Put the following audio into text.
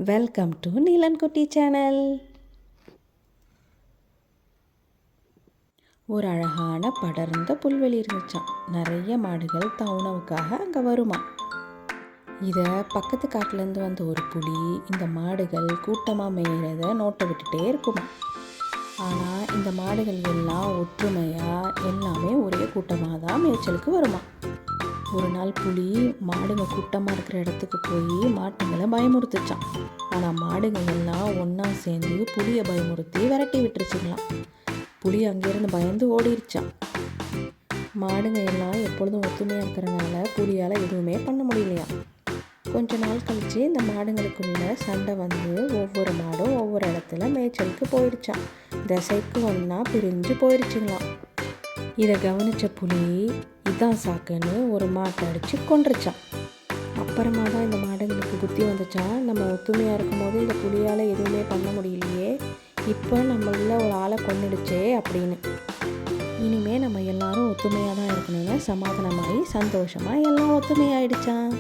Welcome to நீலன்குட்டி channel. ஒரு அழகான படர்ந்த புல்வெளி இருந்துச்சான். நிறைய மாடுகள் உணவுக்காக அங்கே வருமா. இதை பக்கத்து காட்டிலேருந்து வந்த ஒரு புலி இந்த மாடுகள் கூட்டமாக மேய்கிறத நோட்டை விட்டுட்டே இருக்குமா. ஆனால் இந்த மாடுகள் எல்லாம் ஒற்றுமையாக எல்லாமே ஒரே கூட்டமாக தான் மேய்ச்சலுக்கு வருமா. ஒரு நாள் புலி மாடுங்க கூட்டமாக இருக்கிற இடத்துக்கு போய் மாட்டுங்களை பயமுறுத்துச்சான். ஆனால் மாடுகள் எல்லாம் ஒன்றா சேர்ந்து புலியை பயமுறுத்தி விரட்டி விட்டுருச்சுங்களாம். புலி அங்கேருந்து பயந்து ஓடிடுச்சான். மாடுங்க எல்லாம் எப்பொழுதும் ஒத்துமையாக இருக்கிறனால புலியால் எதுவுமே பண்ண முடியலையா. கொஞ்ச நாள் கழித்து இந்த மாடுங்களுக்குள்ள சண்டை வந்து ஒவ்வொரு மாடும் ஒவ்வொரு இடத்துல மேய்ச்சலுக்கு போயிடுச்சான். திசைக்கு ஒன்றா பிரிஞ்சு போயிடுச்சுங்களாம். இதை கவனித்த புலி இதான் சாக்குன்னு ஒரு மாட்டை அடித்து கொன்றுச்சான். அப்புறமா தான் இந்த மாடுகளுக்கு புத்தி வந்துச்சான், நம்ம ஒத்துமையாக இருக்கும்போது இந்த புலியால் எதுவுமே பண்ண முடியலையே, இப்போ நம்மள ஒரு ஆளை கொன்னுடுச்சே அப்படின்னு. இனிமேல் நம்ம எல்லாரும் ஒத்துமையாக தான் இருக்கணும்னு சமாதானமாகி சந்தோஷமாக எல்லாம் ஒத்துமையாயிடுச்சான்.